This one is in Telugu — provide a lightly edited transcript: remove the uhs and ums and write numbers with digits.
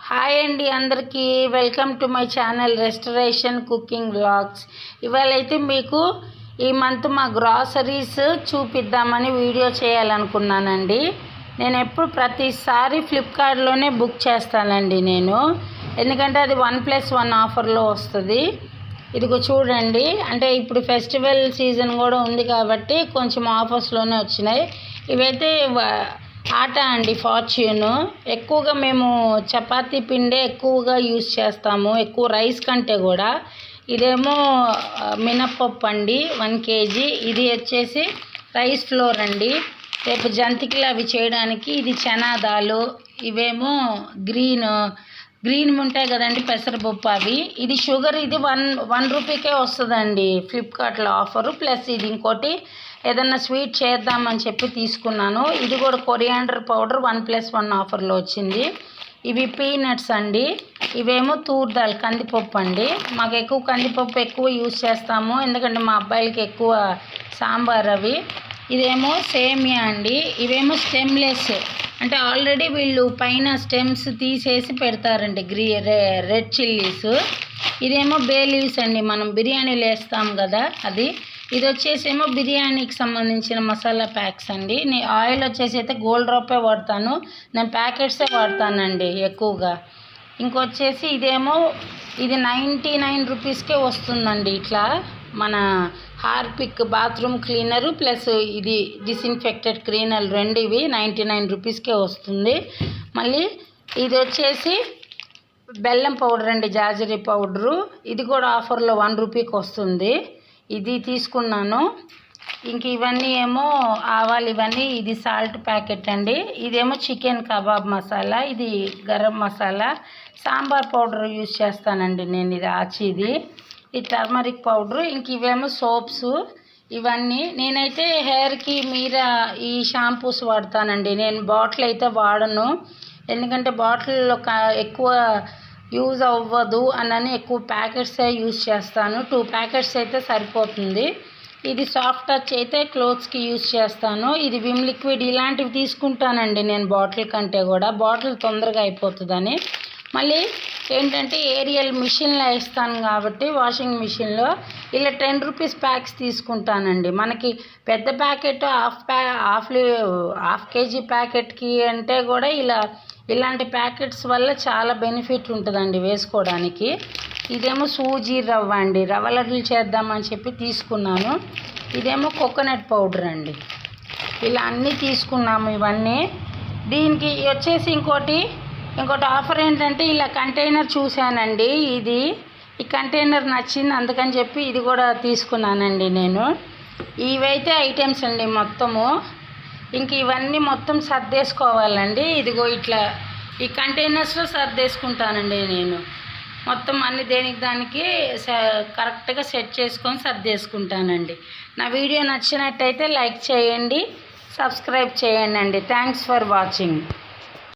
హాయ్ అండి అందరికీ welcome to my channel restoration cooking vlogs. ఇవాళైతే మీకు ఈ మంత్ మా గ్రాసరీస్ చూపిద్దామని వీడియో చేయాలనుకున్నానండి. నేను ఎప్పుడు ప్రతిసారి ఫ్లిప్కార్ట్లోనే బుక్ చేస్తానండి నేను, ఎందుకంటే అది 1+1 ఆఫర్లో వస్తుంది. ఇదిగో చూడండి, అంటే ఇప్పుడు ఫెస్టివల్ సీజన్ కూడా ఉంది కాబట్టి కొంచెం ఆఫర్స్లోనే వచ్చినాయి. ఇవైతే ఆటా అండి, ఫార్చ్యూన్. ఎక్కువగా మేము చపాతీ పిండే ఎక్కువగా యూజ్ చేస్తాము, ఎక్కువ రైస్ కంటే కూడా. ఇదేమో మినప్పప్పు అండి, 1 kg. ఇది వచ్చేసి రైస్ ఫ్లోర్ అండి, రేపు జంతికలు అవి చేయడానికి. ఇది చనాదాలు. ఇవేమో గ్రీన్ ఉంటాయి కదండి, పెసరపప్పు అవి. ఇది షుగర్. ఇది 1 రూపీకే వస్తుందండి ఫ్లిప్కార్ట్లో ఆఫరు. ప్లస్ ఇది ఇంకోటి ఏదన్నా స్వీట్ చేద్దామని చెప్పి తీసుకున్నాను. ఇది కూడా కొరియాండర్ పౌడర్ 1+1 ఆఫర్లో వచ్చింది. ఇవి పీనట్స్ అండి. ఇవేమో తూర్ దాల్, కందిపప్పు అండి. మాకు ఎక్కువ కందిపప్పు ఎక్కువ యూజ్ చేస్తాము, ఎందుకంటే మా అబ్బాయిలకి ఎక్కువ సాంబార్ అవి. ఇదేమో సేమియా అండి. ఇవేమో స్టెమ్లెస్, అంటే ఆల్రెడీ వీళ్ళు పైన స్టెమ్స్ తీసేసి పెడతారండి, రెడ్ చిల్లీస్. ఇదేమో బే లీవ్స్ అండి, మనం బిర్యానీలు వేస్తాం కదా అది. ఇది వచ్చేసేమో బిర్యానీకి సంబంధించిన మసాలా ప్యాక్స్ అండి. ఆయిల్ వచ్చేసి అయితే గోల్డ్ డ్రాపే వాడతాను నేను, ప్యాకెట్సే వాడతానండి ఎక్కువగా. ఇంకొచ్చేసి ఇదేమో ఇది 99 రూపీస్కే వస్తుందండి. ఇట్లా మన హార్పిక్ బాత్రూమ్ క్లీనరు ప్లస్ ఇది డిస్ఇన్ఫెక్టెడ్ క్లీనర్, రెండు ఇవి 99 రూపీస్కే వస్తుంది. మళ్ళీ ఇది వచ్చేసి బెల్లం పౌడర్ అండి, జాజరీ పౌడరు. ఇది కూడా ఆఫర్లో 1 రూపీకి వస్తుంది. ఇది తీసుకున్నాను. ఇంక ఇవన్నీ ఏమో ఆవాలు, ఇవన్నీ. ఇది సాల్ట్ ప్యాకెట్ అండి. ఇదేమో చికెన్ కబాబ్ మసాలా, ఇది గరం మసాలా. సాంబార్ పౌడర్ యూజ్ చేస్తానండి నేను, ఇది ఆచిది. ఈ టర్మరిక్ పౌడరు. ఇంక ఇవేమో సోప్స్. ఇవన్నీ నేనైతే హెయిర్కి మీరా ఈ షాంపూస్ వాడతానండి. నేను బాటిల్ అయితే వాడను, ఎందుకంటే బాటిల్లో ఎక్కువ యూజ్ అవ్వదు అని ఎక్కువ ప్యాకెట్సే యూజ్ చేస్తాను. 2 ప్యాకెట్స్ అయితే సరిపోతుంది. ఇది సాఫ్ట్ టచ్ అయితే క్లోత్స్కి యూజ్ చేస్తాను. ఇది విమ్ లిక్విడ్, ఇలాంటివి తీసుకుంటానండి నేను బాటిల్ కంటే కూడా. బాటిల్ తొందరగా అయిపోతుందని. మళ్ళీ ఏంటంటే ఏరియల్ మిషన్లో వేస్తాను కాబట్టి, వాషింగ్ మిషన్లో ఇలా 10 రూపీస్ ప్యాక్స్ తీసుకుంటానండి. మనకి పెద్ద ప్యాకెట్ హాఫ్ కేజీ ప్యాకెట్కి అంటే కూడా ఇలాంటి ప్యాకెట్స్ వల్ల చాలా బెనిఫిట్ ఉంటుందండి వేసుకోవడానికి. ఇదేమో సూజీ రవ్వ అండి, రవ్వ లడ్డూలు చేద్దామని చెప్పి తీసుకున్నాను. ఇదేమో కోకోనట్ పౌడర్ అండి. ఇలా అన్నీ తీసుకున్నాము ఇవన్నీ. దీనికి వచ్చేసి ఇంకోటి ఆఫర్ ఏంటంటే, ఇలా కంటైనర్ చూశానండి. ఈ కంటైనర్ నచ్చింది, అందుకని చెప్పి ఇది కూడా తీసుకున్నానండి నేను. ఇవైతే ఐటమ్స్ అండి మొత్తము. ఇంక ఇవన్నీ మొత్తం సర్దేసుకోవాలండి. ఇదిగో ఇట్లా ఈ కంటైనర్స్లో సర్దేసుకుంటానండి నేను. మొత్తం అన్ని దేనికి దానికి కరెక్ట్గా సెట్ చేసుకొని సర్దేసుకుంటానండి. నా వీడియో నచ్చినట్టయితే లైక్ చేయండి, సబ్స్క్రైబ్ చేయండి అండి. Thanks for watching.